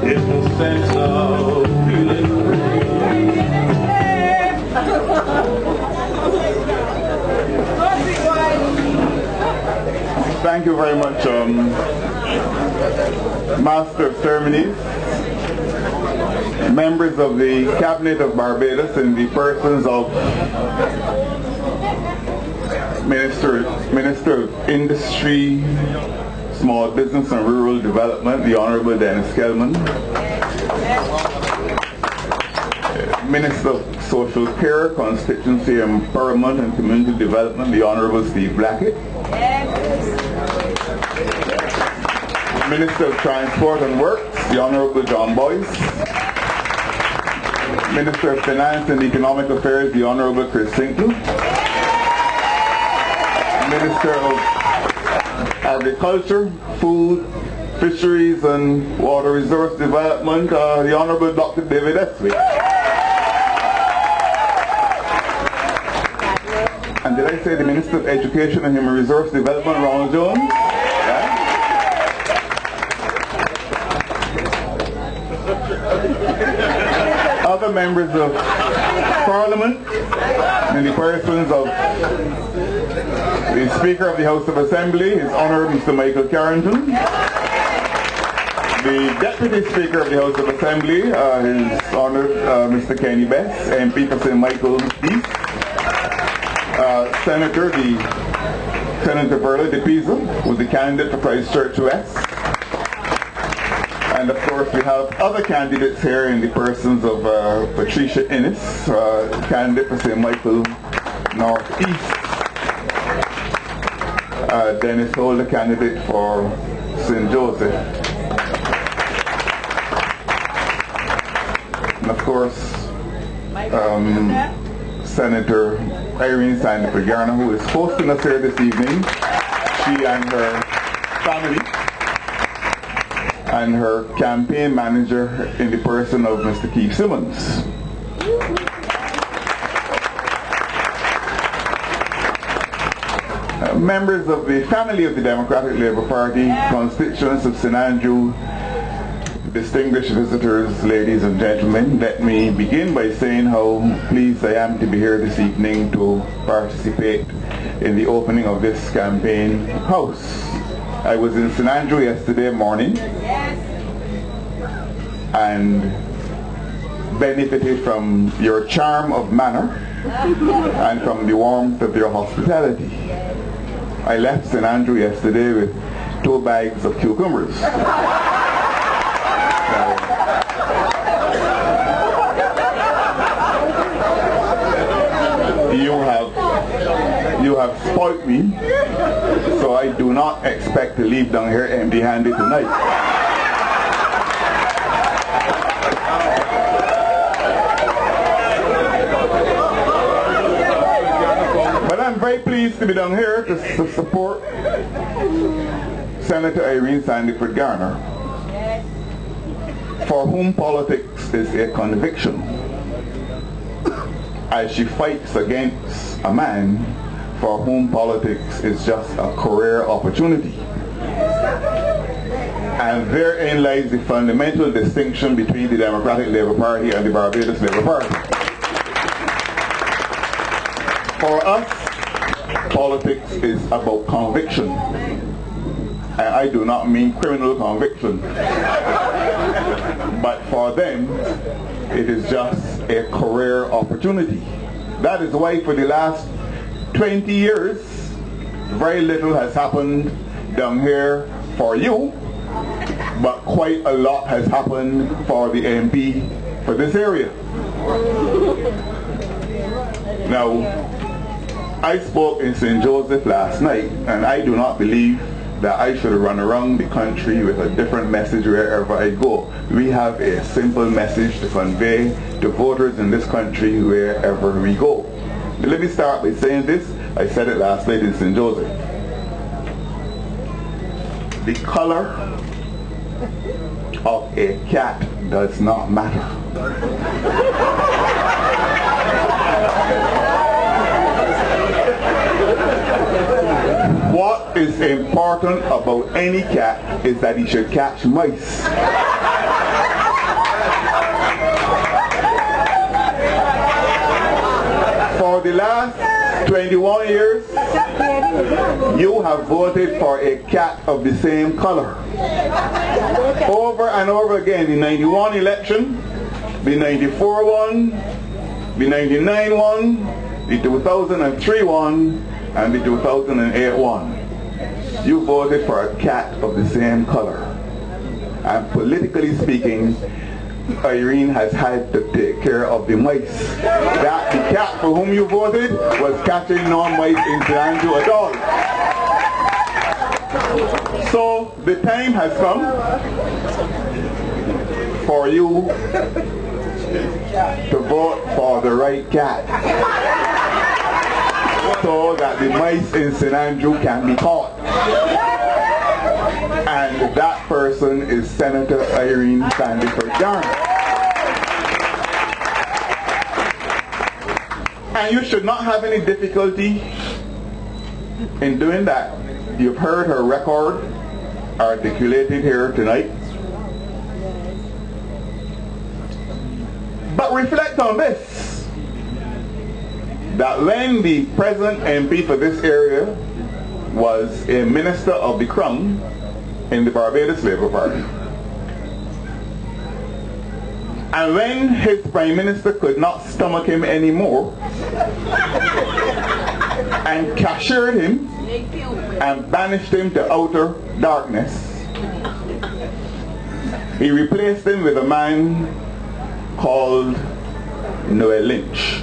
It's the sense of feeling free. Thank you very much, Master of Ceremonies, members of the Cabinet of Barbados in the persons of Minister of Industry, Small Business and Rural Development, the Honorable Dennis Kelman, Minister of Social Care, Constituency, Empowerment and Community Development, the Honorable Steve Blackett, Minister of Transport and Works, the Honorable John Boyce, Minister of Finance and Economic Affairs, the Honorable Chris Sinkle, Minister of Agriculture, Food, Fisheries and Water Resource Development, the Honorable Dr. David Eswick. And did I say the Minister of Education and Human Resource Development, Ronald Jones? Yeah. Other members of Parliament in the persons of the Speaker of the House of Assembly, His Honour Mr. Michael Carrington, the Deputy Speaker of the House of Assembly, His Honour Mr. Kenny Bess, MP for St. Michael East, Senator Verla De Pisa, who's the candidate for Christchurch West. And of course we have other candidates here in the persons of Patricia Innes, candidate for St. Michael North East, Dennis Hall, the candidate for St. Joseph, and of course Senator Irene Sandiford-Garner, who is hosting us here this evening, she and her family, and her campaign manager in the person of Mr. Keith Simmons. Members of the family of the Democratic Labour Party, constituents of St. Andrew, distinguished visitors, ladies and gentlemen, let me begin by saying how pleased I am to be here this evening to participate in the opening of this campaign house. I was in St. Andrew yesterday morning and benefited from your charm of manner and from the warmth of your hospitality. I left St. Andrew yesterday with 2 bags of cucumbers. You have spoilt me, so I do not expect to leave down here empty-handed tonight. But I'm very pleased to be down here to support Senator Irene Sandiford-Garner, for whom politics is a conviction, as she fights against a man for whom politics is just a career opportunity. And therein lies the fundamental distinction between the Democratic Labour Party and the Barbados Labour Party. For us, politics is about conviction. And I do not mean criminal conviction. But for them, it is just a career opportunity. That is why for the last 20 years, very little has happened down here for you, but quite a lot has happened for the MP for this area. Now, I spoke in St. Joseph last night, and I do not believe that I should run around the country with a different message wherever I go. We have a simple message to convey to voters in this country wherever we go. Let me start by saying this. I said it last night in St. Joseph. The color of a cat does not matter. What is important about any cat is that he should catch mice. the last 21 years, you have voted for a cat of the same color. Over and over again, the 91 election, the 94 one, the 99 one, the 2003 one, and the 2008 one. You voted for a cat of the same color. And politically speaking, Irene has had to take care of the mice. That the cat for whom you voted was catching no mice in St. Andrew at all. So the time has come for you to vote for the right cat, so that the mice in St. Andrew can be caught. And that person is Senator Irene Sandiford-Yarn. And you should not have any difficulty in doing that. You've heard her record articulated here tonight. But reflect on this, that when the present MP for this area was a minister of the Crown in the Barbados Labour Party, and when his Prime Minister could not stomach him anymore and cashiered him and banished him to outer darkness, he replaced him with a man called Noel Lynch.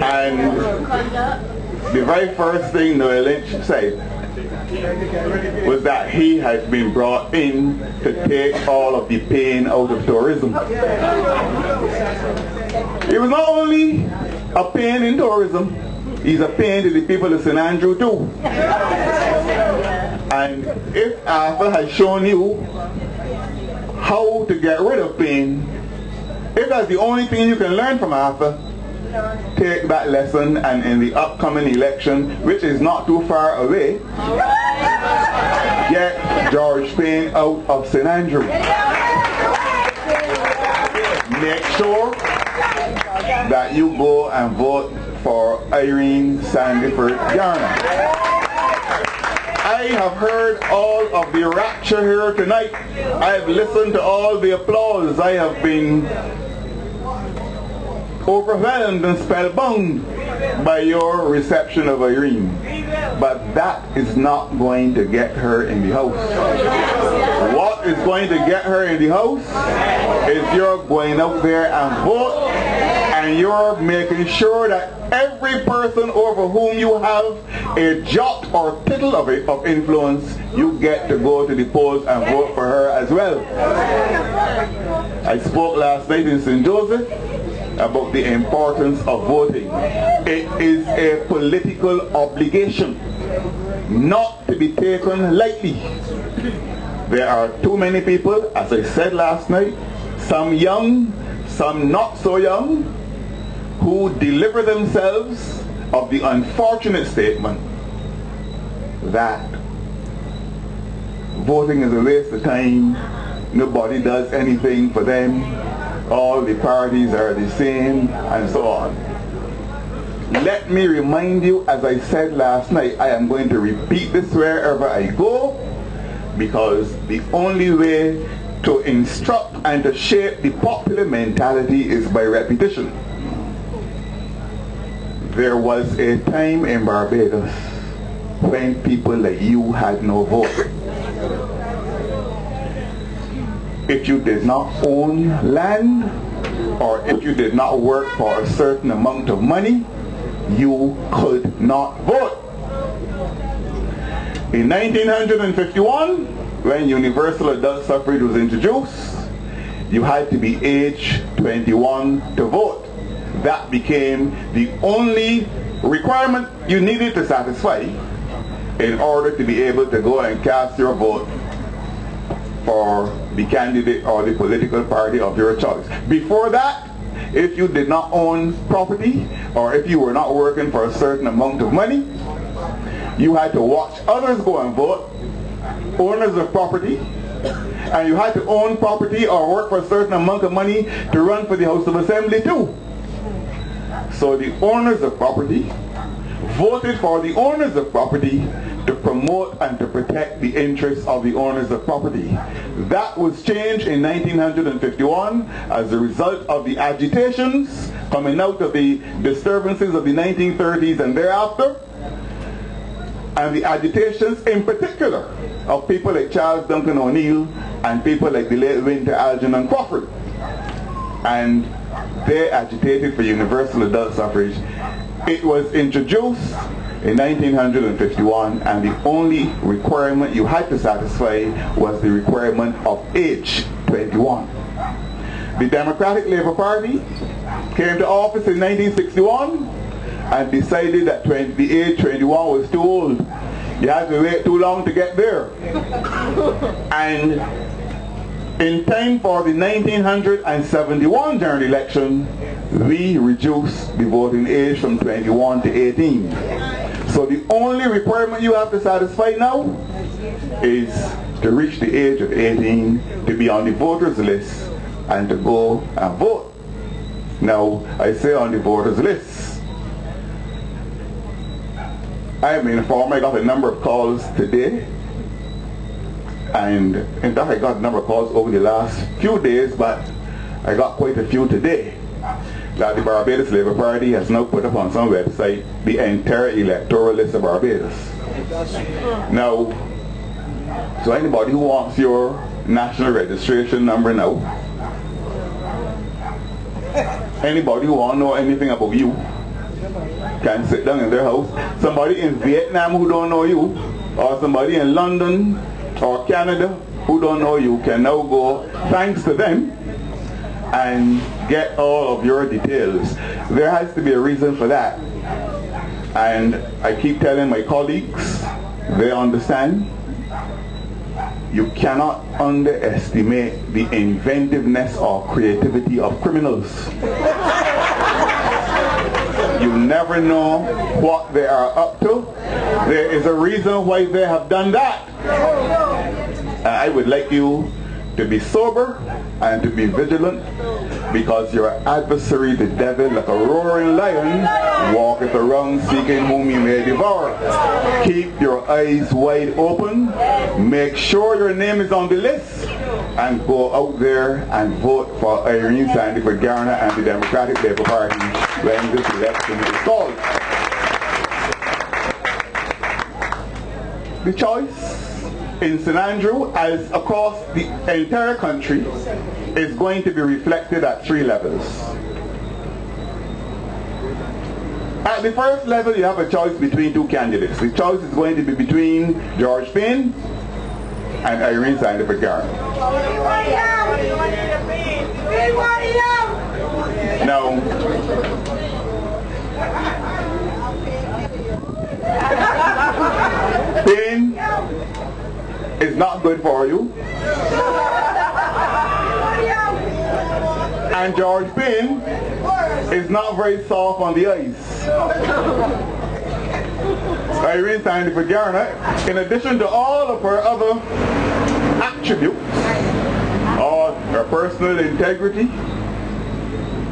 And the very first thing Noel Lynch said was that he had been brought in to take all of the pain out of tourism. He was not only a pain in tourism, he's a pain to the people of St. Andrew too. And if Arthur has shown you how to get rid of pain, if that's the only thing you can learn from Arthur, take that lesson, and in the upcoming election, which is not too far away, get George Payne out of St. Andrew. Make sure that you go and vote for Irene Sandiford-Yarn. I have heard all of the rapture here tonight. I have listened to all the applause. I have been overwhelmed and spellbound by your reception of Irene. But that is not going to get her in the house. What is going to get her in the house is you're going out there and vote, and you're making sure that every person over whom you have a jot or tittle of influence, you get to go to the polls and vote for her as well. I spoke last night in St. Joseph about the importance of voting. It is a political obligation, not to be taken lightly. There are too many people, as I said last night, some young, some not so young, who deliver themselves of the unfortunate statement that voting is a waste of time, nobody does anything for them, all the parties are the same, and so on. Let me remind you, as I said last night, I am going to repeat this wherever I go, because the only way to instruct and to shape the popular mentality is by repetition. There was a time in Barbados when people like you had no vote. If you did not own land, or if you did not work for a certain amount of money, you could not vote. In 1951, when universal adult suffrage was introduced, you had to be age 21 to vote. That became the only requirement you needed to satisfy in order to be able to go and cast your vote for the candidate or the political party of your choice. Before that, if you did not own property, or if you were not working for a certain amount of money, you had to watch others go and vote. Owners of property, And you had to own property or work for a certain amount of money to run for the House of Assembly too. So the owners of property voted for the owners of property to promote and to protect the interests of the owners of property. That was changed in 1951 as a result of the agitations coming out of the disturbances of the 1930s and thereafter, and the agitations in particular of people like Charles Duncan O'Neill and people like the late Winter Algernon Crawford. And they agitated for universal adult suffrage. It was introduced in 1951, and the only requirement you had to satisfy was the requirement of age 21. The Democratic Labour Party came to office in 1961 and decided that the age 21 was too old. You had to wait too long to get there. And in time for the 1971 general election, we reduced the voting age from 21 to 18. So the only requirement you have to satisfy now is to reach the age of 18, to be on the voters list, and to go and vote. Now, I say on the voters list. I have been informed I got a number of calls today, and in fact I got a number of calls over the last few days, but I got quite a few today, that the Barbados Labour Party has now put up on some website the entire electoral list of Barbados. Now, so anybody who wants your national registration number now, anybody who wants to know anything about you, can sit down in their house. Somebody in Vietnam who don't know you, or somebody in London or Canada who don't know you, can now go, thanks to them, and get all of your details. There has to be a reason for that. And I keep telling my colleagues, they understand. You cannot underestimate the inventiveness or creativity of criminals. You never know what they are up to. There is a reason why they have done that. I would like you to be sober and to be vigilant, because your adversary, the devil, like a roaring lion, walketh around seeking whom he may devour. Keep your eyes wide open, make sure your name is on the list, and go out there and vote for Irene Sandiford Garner and the Democratic Labour Party when this election is called. The choice in St. Andrew, as across the entire country, is going to be reflected at 3 levels. At the first level, you have a choice between 2 candidates. The choice is going to be between George Payne and Irene Sandiford Garner. Now, Payne is not good for you, and George Payne is not very soft on the eyes. Irene Sandiford Garner, in addition to all of her other attributes, all her personal integrity,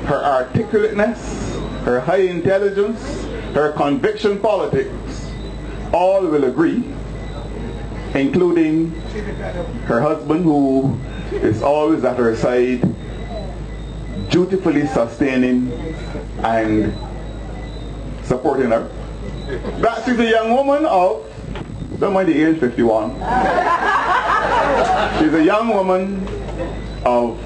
her articulateness, her high intelligence, her conviction politics, all will agree, including her husband, who is always at her side, dutifully sustaining and supporting her, that she's a young woman of, don't mind the age, 51. She's a young woman of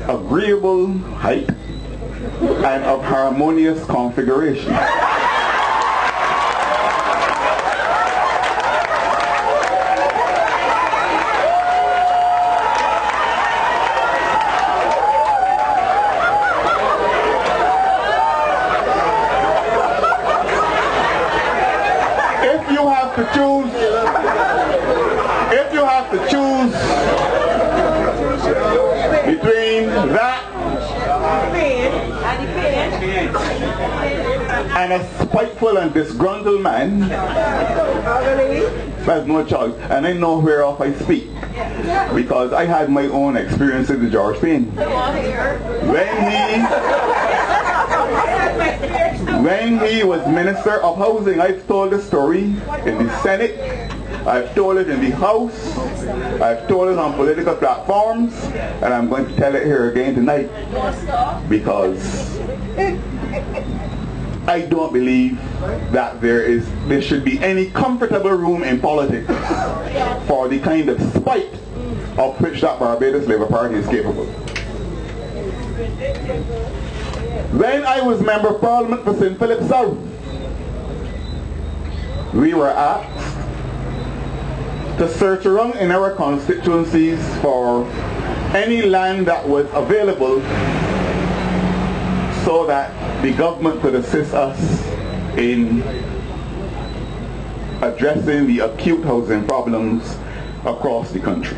agreeable height and of harmonious configuration. If you have to choose between that and a spiteful and disgruntled man, There's no choice. And I know whereof I speak. Because I had my own experiences with George Payne. When he was Minister of Housing, I've told the story in the Senate, I've told it in the House, I've told it on political platforms, and I'm going to tell it here again tonight, because I don't believe that there should be any comfortable room in politics for the kind of spite of which that Barbados Labour Party is capable. When I was Member of Parliament for St. Philip South, we were asked to search around in our constituencies for any land that was available so that the government could assist us in addressing the acute housing problems across the country.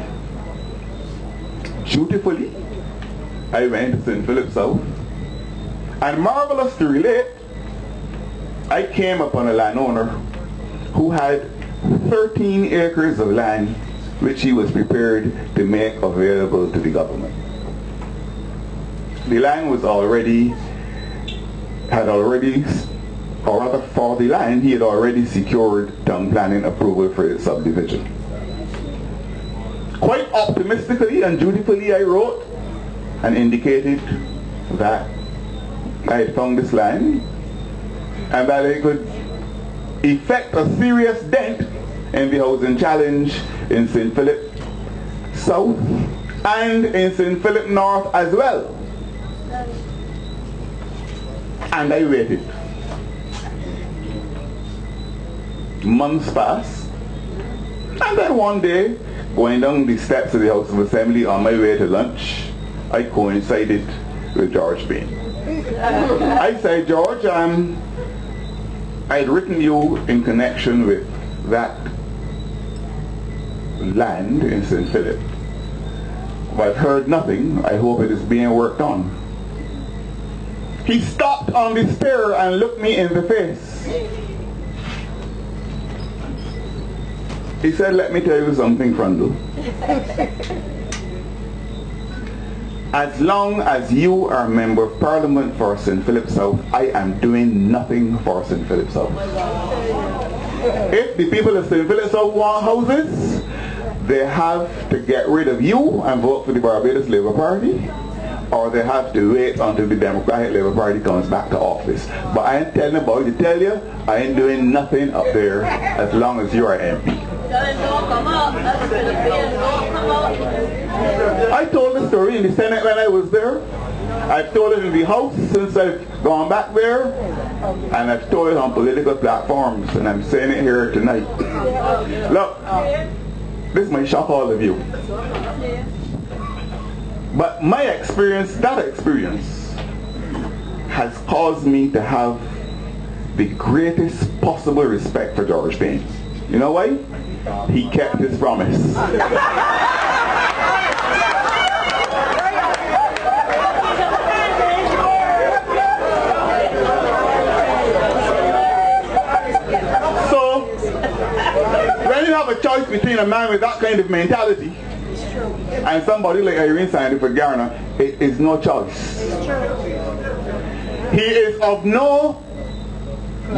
Dutifully, I went to St. Philip South, and marvelous to relate, I came upon a landowner who had 13 acres of land which he was prepared to make available to the government. The land was for the land he had already secured town planning approval for its subdivision. Quite optimistically and dutifully I wrote and indicated that I had found this land and that I could effect a serious dent in the housing challenge in St. Philip South and in St. Philip North as well. And I waited. Months passed, and then one day, going down the steps of the House of Assembly on my way to lunch, I coincided with George Payne. I said, George, I had written you in connection with that land in St. Philip, but I've heard nothing. I hope it is being worked on. He stopped on the stair and looked me in the face. He said, let me tell you something, Freundel. As long as you are a Member of Parliament for St. Philip South, I am doing nothing for St. Philip South. If the people of St. Philip South want houses, they have to get rid of you and vote for the Barbados Labour Party, or they have to wait until the Democratic Labour Party comes back to office. But I ain't telling about to tell you, I ain't doing nothing up there as long as you are MP. I told the story in the Senate when I was there. I've told it in the House since I've gone back there, and I've told it on political platforms, and I'm saying it here tonight. Look, this might shock all of you, but my experience, that experience, has caused me to have the greatest possible respect for George Payne. You know why? He kept his promise. So, when you have a choice between a man with that kind of mentality and somebody like Irene Sandy for Ghana, it is no choice. He is of no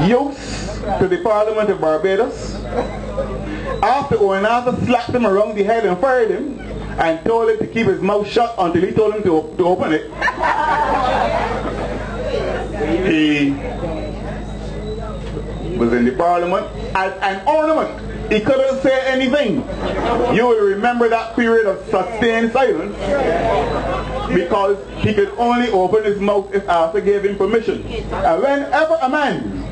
use to the Parliament of Barbados. After Owenatha slapped him around the head and fired him and told him to keep his mouth shut until he told him to open it, he was in the Parliament as an ornament. He couldn't say anything. You will remember that period of sustained silence because he could only open his mouth if Arthur gave him permission. And whenever a man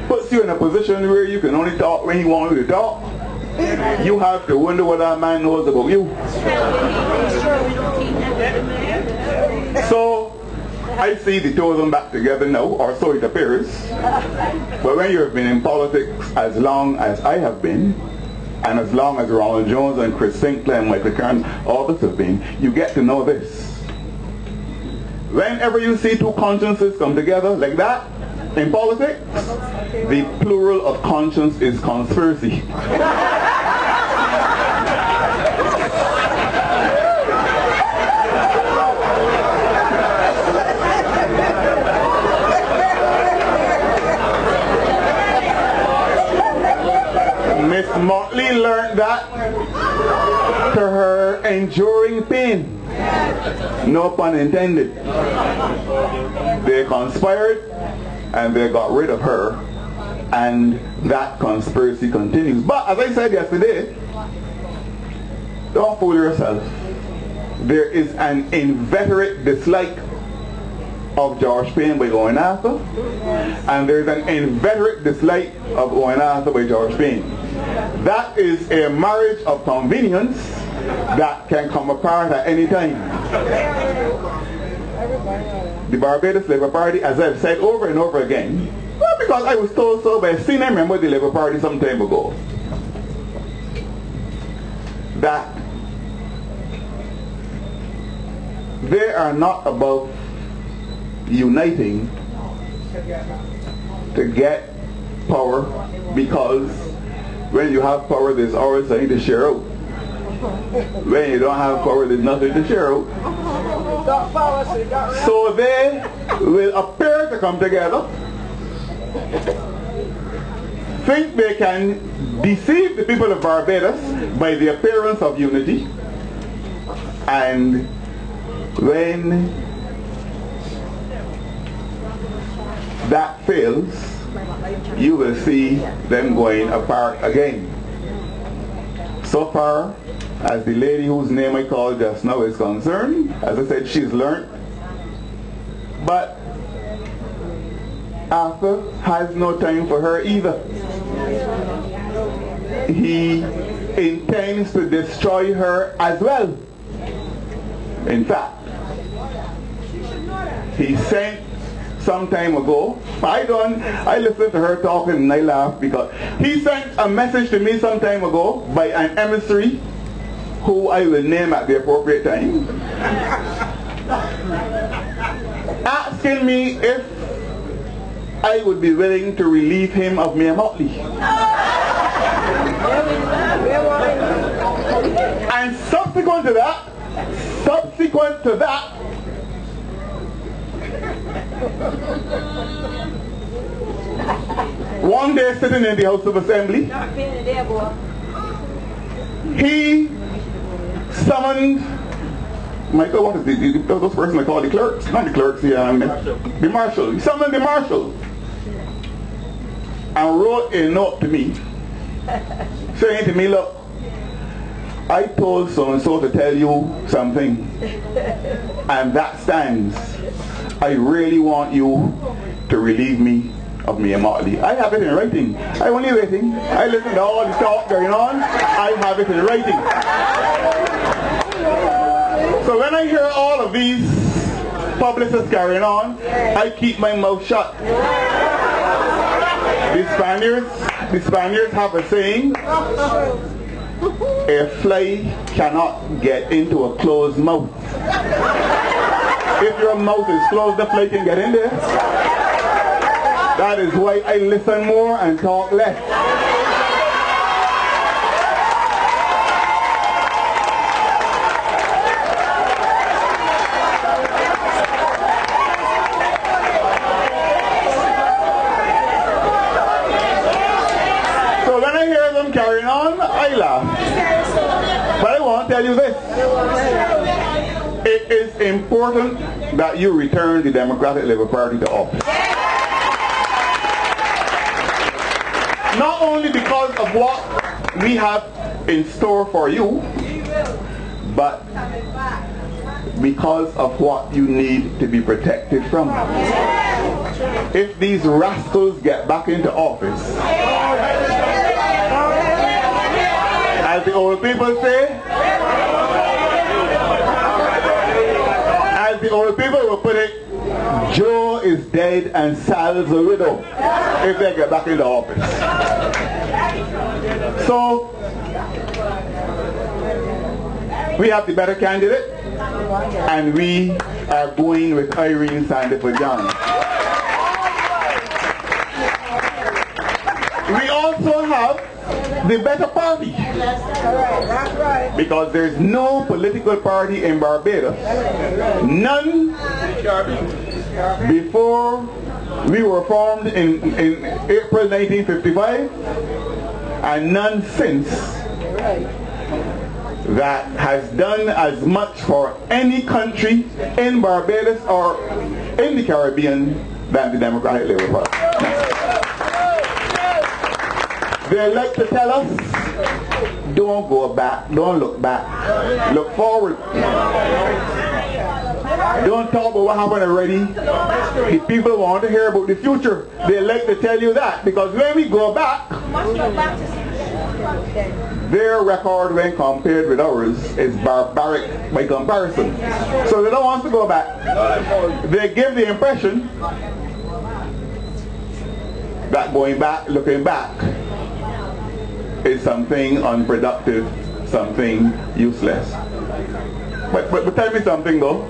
puts you in a position where you can only talk when he wants you to talk, you have to wonder what that man knows about you. So I see the two of them back together now, or so it appears. But when you have been in politics as long as I have been, and as long as Ronald Jones and Chris Sinclair and Michael Kern, all of us have been, you get to know this. Whenever you see two consciences come together like that, In politics, the plural of conscience is conspiracy. Miss Motley learned that to her enduring pain. No pun intended. They conspired and they got rid of her, and that conspiracy continues. But as I said yesterday, don't fool yourself. There is an inveterate dislike of George Payne by Owen Arthur, and there's an inveterate dislike of Owen Arthur by George Payne. That is a marriage of convenience that can come apart at any time. The Barbados Labour Party, as I've said over and over again, well, because I was told so by a senior member of the Labour Party some time ago, that they are not about uniting to get power, because when you have power there's always something to share out. When you don't have power there's nothing to share out. So they will appear to come together, think they can deceive the people of Barbados by the appearance of unity, and when that fails, you will see them going apart again. So far as the lady whose name I called just now is concerned, as I said, she's learned. But Arthur has no time for her either. He intends to destroy her as well. In fact, he sent some time ago, I listened to her talking and I laughed, because he sent a message to me some time ago by an emissary who I will name at the appropriate time, asking me if I would be willing to relieve him of Mayor Motley. And subsequent to that, one day sitting in the House of Assembly, he summoned, Michael, what is those persons I call the clerks? Not the clerks, the marshal. He summoned the marshal and wrote a note to me saying to me, look, I told so-and-so to tell you something, and that stands. I really want you to relieve me of Mayor Motley. I have it in writing. I only waiting. I listen to all the talk going on. I have it in writing. So when I hear all of these publicists carrying on, I keep my mouth shut. The Spaniards have a saying, a fly cannot get into a closed mouth. If your mouth is closed, the fly can get in there. That is why I listen more and talk less. So when I hear them carrying on, I laugh. But I want to tell you this. It is important that you return the Democratic Labour Party to office. Not only because of what we have in store for you, but because of what you need to be protected from. If these rascals get back into office, as the old people say, will put it, Joe is dead and Sal's a widow, if they get back into office. So, we have the better candidate, and we are going with Irene Sandiford John. have the better party. That's right. Because there's no political party in Barbados, none before we were formed in April 1955, and none since, that has done as much for any country in Barbados or in the Caribbean than the Democratic Labour Party. They like to tell us, don't go back, don't look back, look forward. Don't talk about what happened already. The people want to hear about the future. They like to tell you that, because when we go back, their record when compared with ours is barbaric by comparison. So they don't want to go back. They give the impression that going back, looking back, is something unproductive, something useless. But tell me something though.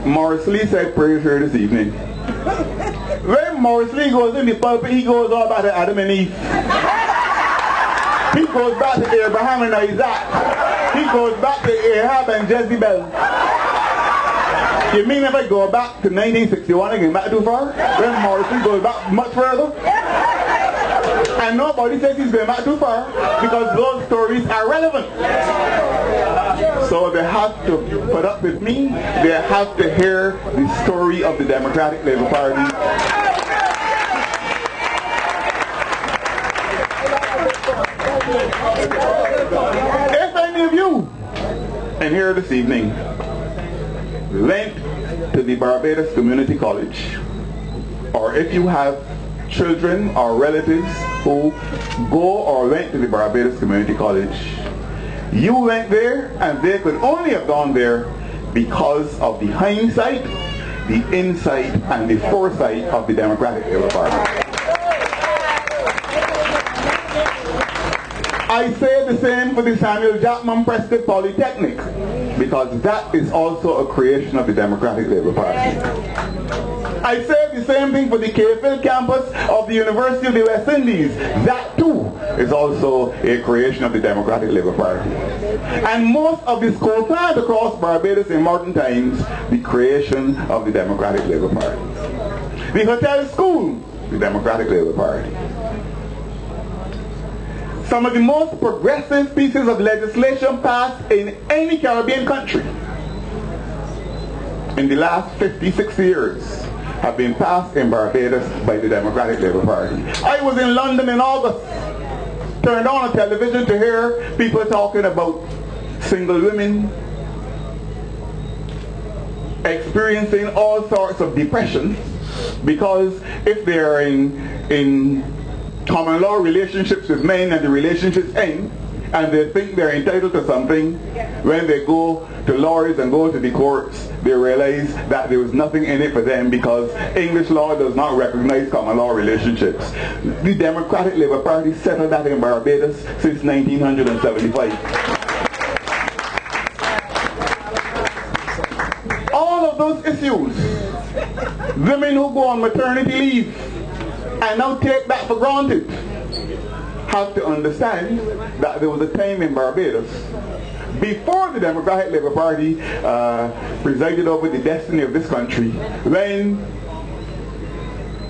Morris Lee said prayers here this evening. When Morris Lee goes in the pulpit, he goes all about Adam and Eve. He goes back to Abraham and Isaac. He goes back to Ahab and Jezebel. You mean if I go back to 1961 and get back too far? When Morris Lee goes back much further? And nobody says he's going back too far, because those stories are relevant. So they have to put up with me. They have to hear the story of the Democratic Labour Party. If any of you in here this evening went to the Barbados Community College, or if you have children or relatives who go or went to the Barbados Community College, you went there and they could only have gone there because of the hindsight, the insight, and the foresight of the Democratic Labour Party. I say the same for the Samuel Jackman Prescott Polytechnic, because that is also a creation of the Democratic Labour Party. I say the same thing for the Cayfield campus of the University of the West Indies. That too is also a creation of the Democratic Labour Party. And most of the school plans across Barbados in modern times, the creation of the Democratic Labour Party. The hotel school, the Democratic Labour Party. Some of the most progressive pieces of legislation passed in any Caribbean country in the last 50, 60 years have been passed in Barbados by the Democratic Labour Party. I was in London in August, turned on a television to hear people talking about single women experiencing all sorts of depression because if they're in common law relationships with men and the relationships end and they think they're entitled to something, when they go to lawyers and go to the courts, they realize that there was nothing in it for them because English law does not recognize common law relationships. The Democratic Labour Party settled that in Barbados since 1975. All of those issues, women who go on maternity leave and now take that for granted, have to understand that there was a time in Barbados before the Democratic Labour Party presided over the destiny of this country when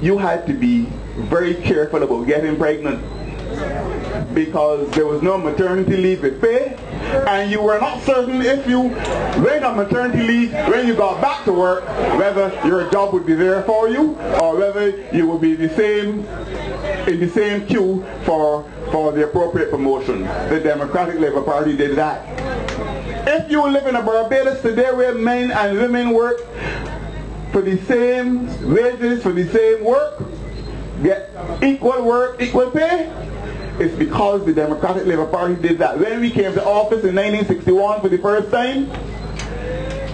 you had to be very careful about getting pregnant because there was no maternity leave with pay and you were not certain if you went on maternity leave when you got back to work whether your job would be there for you or whether you would be in the same queue for the appropriate promotion. The Democratic Labour Party did that. If you live in a Barbados today where men and women work for the same wages, for the same work, get equal work, equal pay, it's because the Democratic Labour Party did that. When we came to office in 1961 for the first time,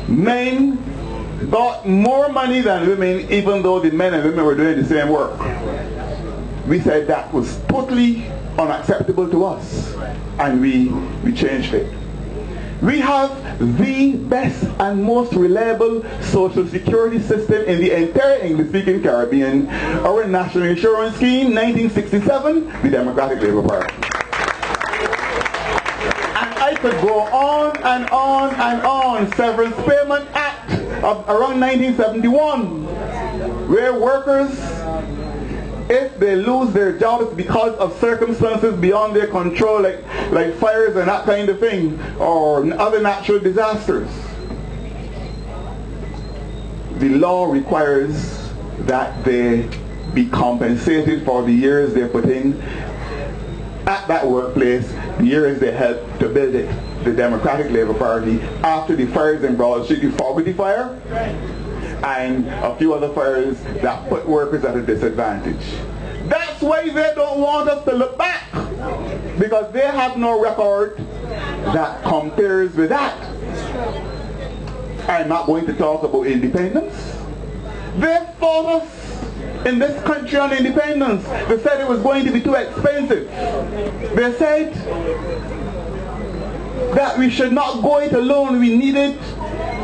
men got more money than women even though the men and women were doing the same work. We said that was totally unacceptable to us and we changed it. We have the best and most reliable social security system in the entire English-speaking Caribbean. Our national insurance scheme, 1967, the Democratic Labour Party. And I could go on and on and on. Severance Payment Act of around 1971, where workers, if they lose their jobs because of circumstances beyond their control, like fires and that kind of thing, or other natural disasters, the law requires that they be compensated for the years they put in at that workplace, the years they helped to build it. The Democratic Labour Party, after the fires in Broad Street, the Fogarty fire, and a few other fires that put workers at a disadvantage. That's why they don't want us to look back, because they have no record that compares with that. I'm not going to talk about independence. They fought us in this country on independence. They said it was going to be too expensive. They said that we should not go it alone. We needed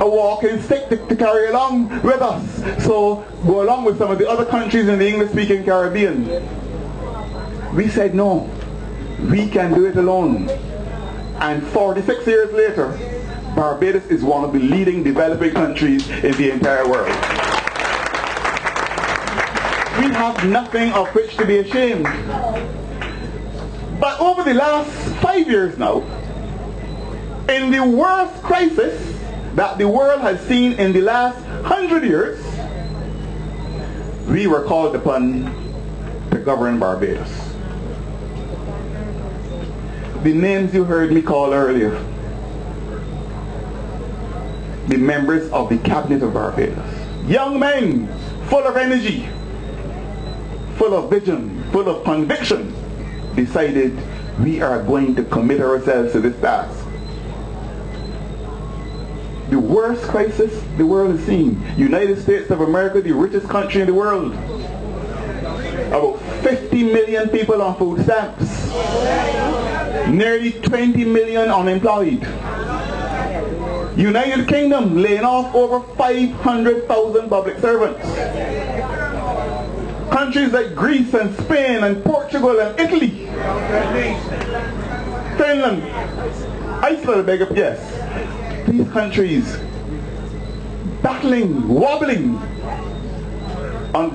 a walking stick to carry along with us. So go along with some of the other countries in the English-speaking Caribbean. We said no, we can do it alone. And 46 years later, Barbados is one of the leading developing countries in the entire world. We have nothing of which to be ashamed. But over the last 5 years now, in the worst crisis that the world has seen in the last 100 years, we were called upon to govern Barbados. The names you heard me call earlier, the members of the cabinet of Barbados, young men full of energy, full of vision, full of conviction, decided we are going to commit ourselves to this task. The worst crisis the world has seen. United States of America, the richest country in the world. About 50 million people on food stamps. Nearly 20 million unemployed. United Kingdom laying off over 500,000 public servants. Countries like Greece and Spain and Portugal and Italy. Finland. Iceland, I beg your, yes. These countries battling, wobbling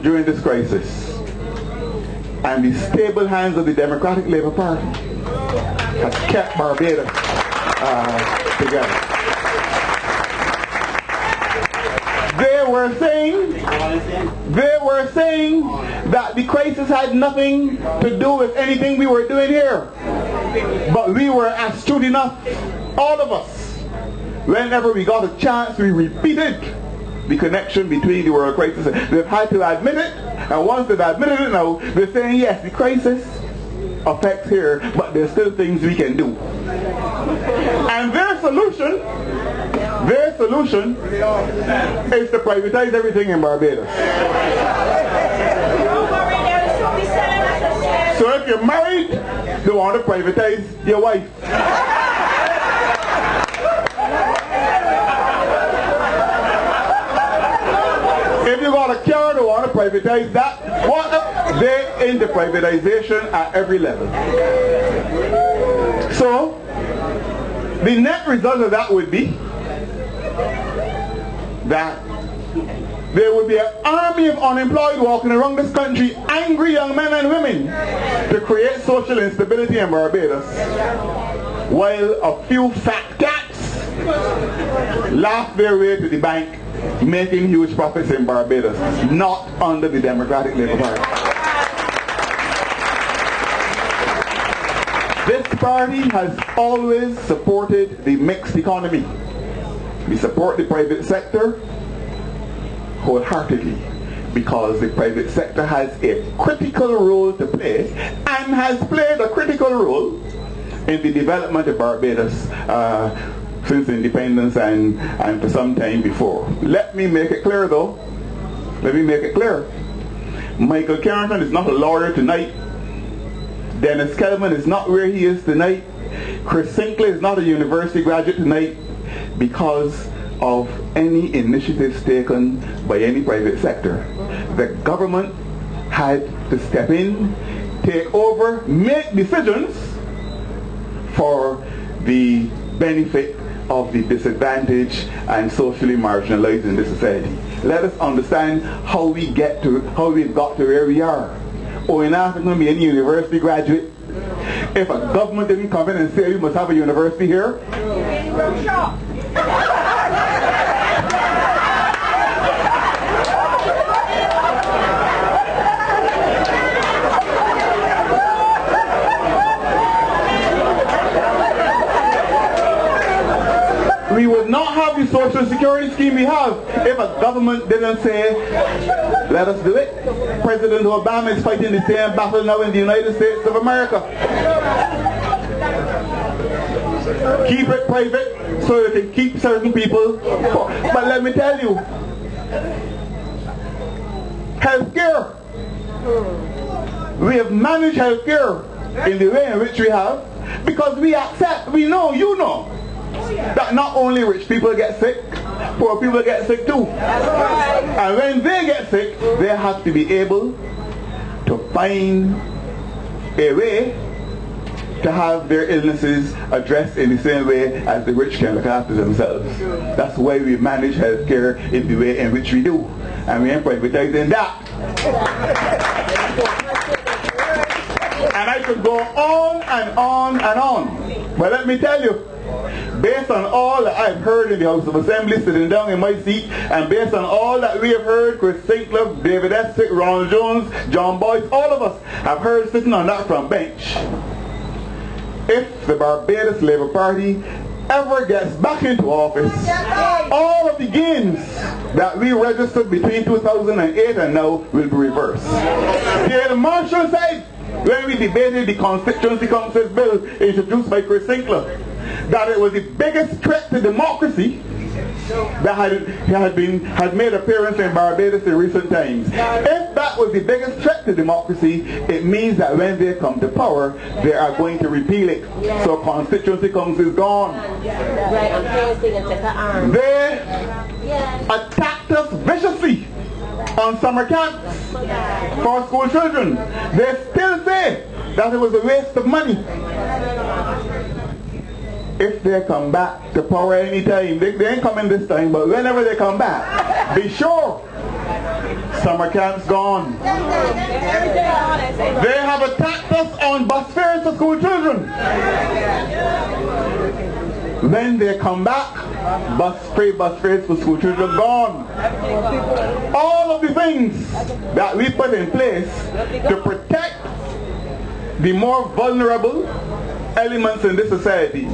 during this crisis. And the stable hands of the Democratic Labour Party has kept Barbados together. They were saying that the crisis had nothing to do with anything we were doing here. But we were astute enough, all of us. Whenever we got a chance, we repeated the connection between the world crisis. They've had to admit it, and once they've admitted it now, they're saying, yes, the crisis affects here, but there's still things we can do. And their solution is to privatize everything in Barbados. So if you're married, they want to privatize your wife. If you got a car, they want to privatize that. They're into privatization at every level. So, the net result of that would be that there would be an army of unemployed walking around this country, angry young men and women, to create social instability in Barbados, while a few fat cats laugh their way to the bank, making huge profits in Barbados, not under the Democratic Labour Party. This party has always supported the mixed economy. We support the private sector wholeheartedly because the private sector has a critical role to play and has played a critical role in the development of Barbados since independence and for some time before. Let me make it clear though. Let me make it clear. Michael Carrington is not a lawyer tonight. Dennis Kelman is not where he is tonight. Chris Sinclair is not a university graduate tonight because of any initiatives taken by any private sector. The government had to step in, take over, make decisions for the benefit of the disadvantaged and socially marginalized in this society. Let us understand how we've got to where we are. Oh, we're not going to be any university graduate. If a government didn't come in and say we must have a university here, we would not have the social security scheme we have if a government didn't say, let us do it. President Obama is fighting the same battle now in the United States of America. Keep it private so you can keep certain people. But let me tell you, healthcare. We have managed healthcare in the way in which we have because we accept, we know, you know, that not only rich people get sick, poor people get sick too. And when they get sick, they have to be able to find a way to have their illnesses addressed in the same way as the rich can look after themselves. That's why we manage healthcare in the way in which we do. And we ain't privatizing that. And I could go on and on and on. But let me tell you, based on all that I've heard in the House of Assembly, sitting down in my seat, and based on all that we have heard, Chris Sinclair, David Estick, Ronald Jones, John Boyce, all of us have heard sitting on that front bench. If the Barbados Labour Party ever gets back into office, all of the gains that we registered between 2008 and now will be reversed. The Marshall said, when we debated the Constituency Council bill introduced by Chris Sinclair, that it was the biggest threat to democracy that had made appearance in Barbados in recent times. If that was the biggest threat to democracy, it means that when they come to power, they are going to repeal it. So Constituency Council is gone. They attacked us viciously on summer camps for school children. They still say that it was a waste of money. If they come back to power anytime, they ain't coming this time, but whenever they come back, be sure summer camp's gone. They have attacked us on bus fares for school children. When they come back, free bus fares for school children gone. All of the things that we put in place to protect the more vulnerable elements in this society,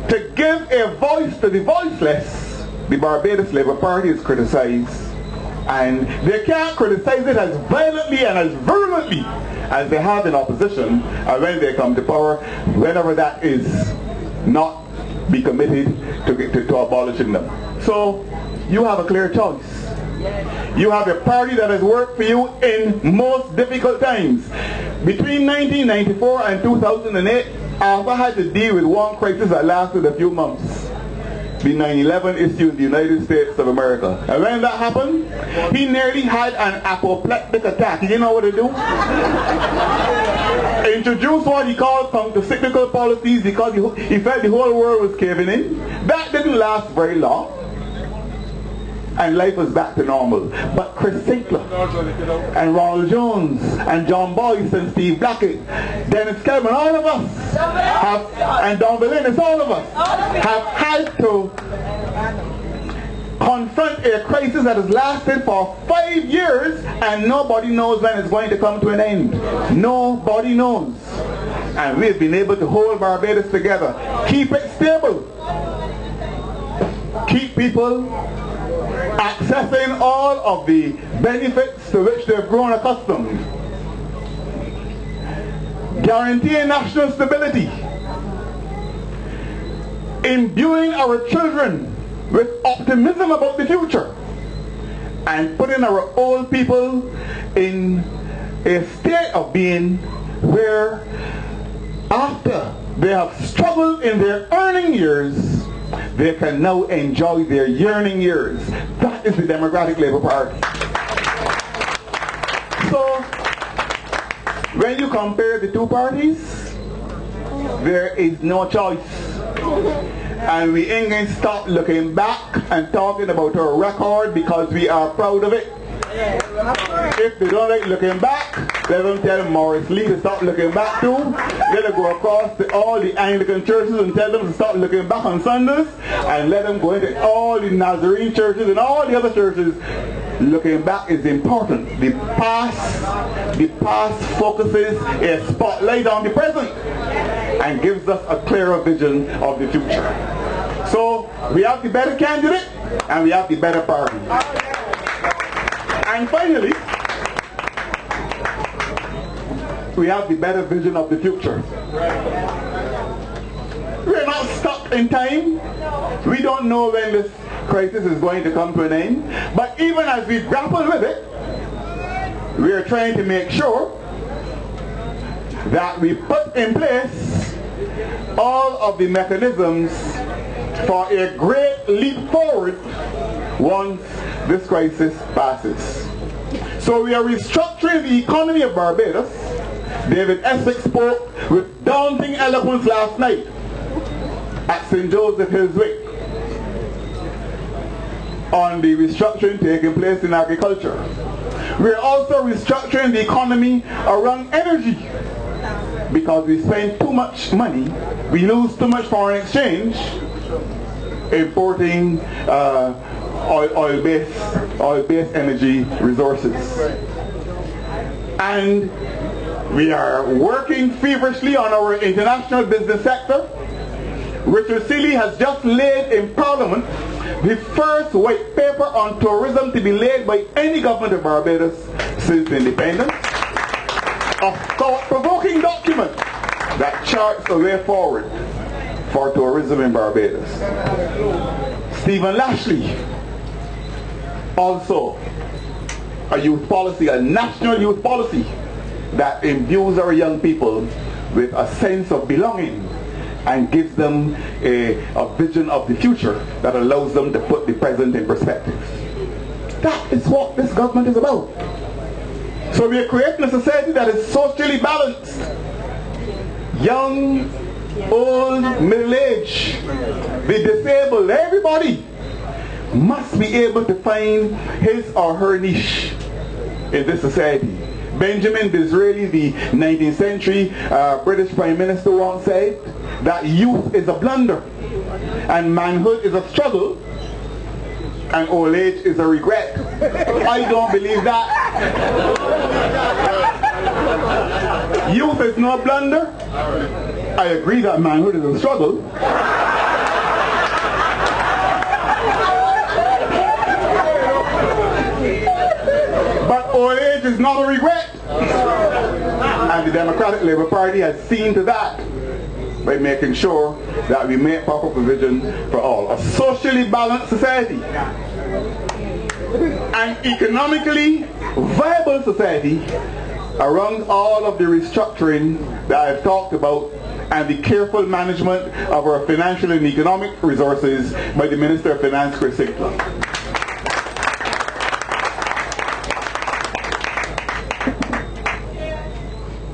to give a voice to the voiceless, the Barbados Labour Party is criticized. And they can't criticize it as violently and as virulently as they have in opposition, and when they come to power, whenever that is not be committed to abolishing them. So you have a clear choice. You have a party that has worked for you in most difficult times. Between 1994 and 2008, Alpha had to deal with one crisis that lasted a few months. The 9/11 issue in the United States of America. And when that happened, he nearly had an apoplectic attack. He didn't know what to do. Introduced what he called counter-cyclical policies because he felt the whole world was caving in. That didn't last very long. And life was back to normal. But Chris Sinclair and Ronald Jones and John Boyce and Steve Blackett, Dennis Kelman, all of us and Don Vallinis, all of us have had to confront a crisis that has lasted for 5 years and nobody knows when it's going to come to an end. Nobody knows. And we've been able to hold Barbados together. Keep it stable. Keep people accessing all of the benefits to which they've grown accustomed. Guaranteeing national stability. Imbuing our children with optimism about the future. And putting our old people in a state of being where after they have struggled in their earning years, they can now enjoy their yearning years. That is the Democratic Labour Party. So, when you compare the two parties, there is no choice. And we ain't going to stop looking back and talking about our record because we are proud of it. If they don't like looking back, let them tell Morris Lee to stop looking back too. Let them go across to all the Anglican churches and tell them to stop looking back on Sundays, and let them go into all the Nazarene churches and all the other churches. Looking back is important. The past focuses a spotlight on the present and gives us a clearer vision of the future. So we have the better candidate and we have the better party. And finally, we have the better vision of the future. We're not stuck in time. We don't know when this crisis is going to come to an end. But even as we grapple with it, we are trying to make sure that we put in place all of the mechanisms for a great leap forward once this crisis passes. So we are restructuring the economy of Barbados. David Essex spoke with daunting eloquence last night at St. Joseph Hills Wick on the restructuring taking place in agriculture. We are also restructuring the economy around energy because we spend too much money, we lose too much foreign exchange importing oil-based energy resources. And we are working feverishly on our international business sector. Richard Seeley has just laid in Parliament the first white paper on tourism to be laid by any government of Barbados since independence. A thought-provoking document that charts the way forward for tourism in Barbados. Stephen Lashley, also a youth policy, a national youth policy that imbues our young people with a sense of belonging and gives them a vision of the future that allows them to put the present in perspective. That is what this government is about. So we are creating a society that is socially balanced. Young, old, middle-aged, the disabled, everybody must be able to find his or her niche in this society. Benjamin Disraeli, the 19th century British Prime Minister, once said that youth is a blunder and manhood is a struggle and old age is a regret. I don't believe that. Youth is no blunder. I agree that manhood is a struggle. But old age is not a regret. And the Democratic Labour Party has seen to that by making sure that we make proper provision for all. A socially balanced society, an economically viable society around all of the restructuring that I've talked about and the careful management of our financial and economic resources by the Minister of Finance, Chris Sinclair.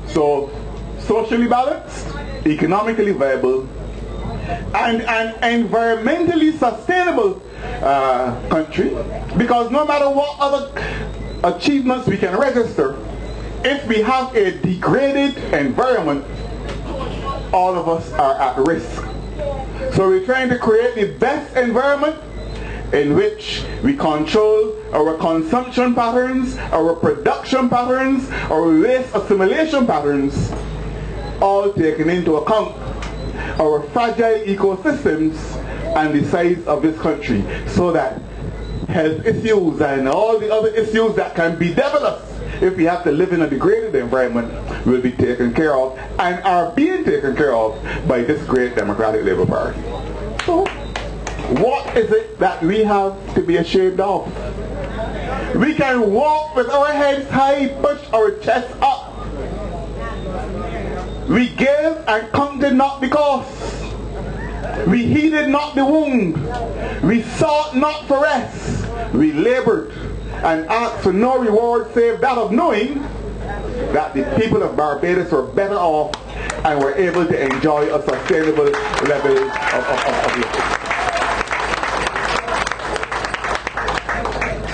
So, socially balanced, economically viable, and an environmentally sustainable country, because no matter what other achievements we can register, if we have a degraded environment, all of us are at risk. So we're trying to create the best environment in which we control our consumption patterns, our production patterns, our waste assimilation patterns, all taken into account our fragile ecosystems and the size of this country, so that health issues and all the other issues that can be developed if we have to live in a degraded environment will be taken care of and are being taken care of by this great Democratic Labour Party. So, what is it that we have to be ashamed of? We can walk with our heads high, push our chests up. We gave and counted not the cost. We heeded not the wound. We sought not for rest. We labored and asked for no reward save that of knowing that the people of Barbados were better off and were able to enjoy a sustainable level of living.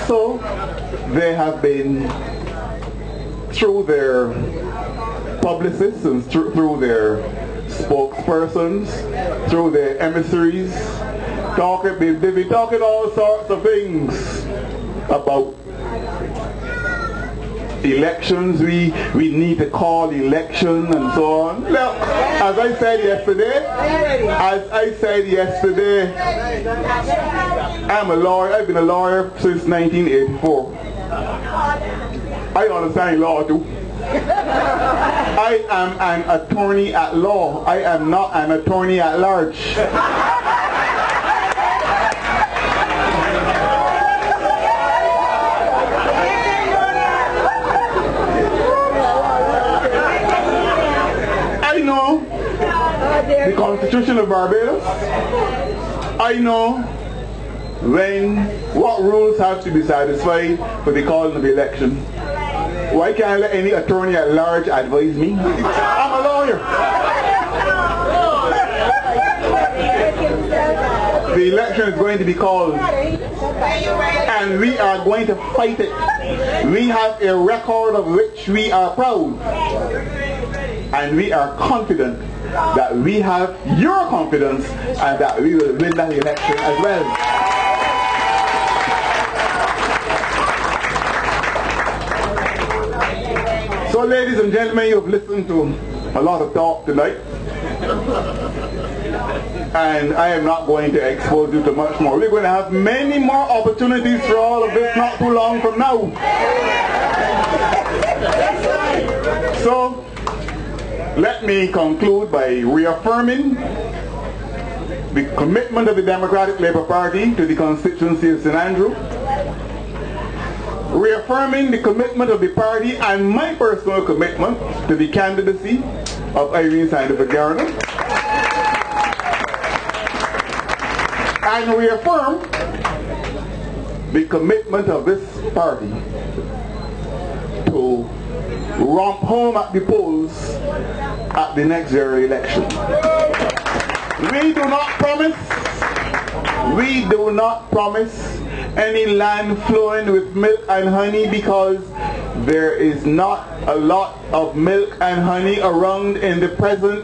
So they have been, through their publicists and through their spokespersons, through their emissaries, they've been talking all sorts of things about elections. We need to call election and so on. Now, as I said yesterday, I'm a lawyer. I've been a lawyer since 1984. I understand law too. I am an attorney at law. I am not an attorney at large. I know the Constitution of Barbados. I know what rules have to be satisfied for the calling of the election. Why can't I let any attorney at large advise me? I'm a lawyer. The election is going to be called, and we are going to fight it. We have a record of which we are proud, and we are confident that we have your confidence and that we will win that election as well. So ladies and gentlemen, you've listened to a lot of talk tonight, and I am not going to expose you to much more. We're going to have many more opportunities for all of this not too long from now. So let me conclude by reaffirming the commitment of the Democratic Labour Party to the constituency of St. Andrew, reaffirming the commitment of the party and my personal commitment to the candidacy of Irene Sandiford-Garner, and reaffirm the commitment of this party to romp home at the polls at the next general election. We do not promise any land flowing with milk and honey, because there is not a lot of milk and honey around in the present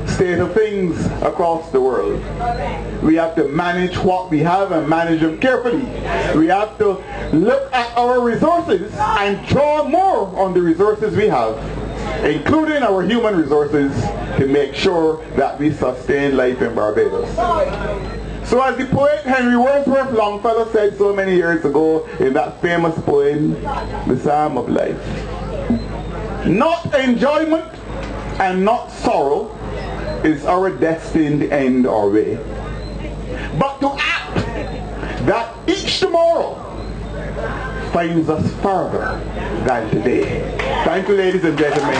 state of things across the world. We have to manage what we have and manage them carefully. We have to look at our resources and draw more on the resources we have, including our human resources, to make sure that we sustain life in Barbados. So as the poet Henry Wordsworth Longfellow said so many years ago in that famous poem, The Psalm of Life, not enjoyment and not sorrow is our destined end or way, but to act that each tomorrow finds us farther than today. Thank you, ladies and gentlemen.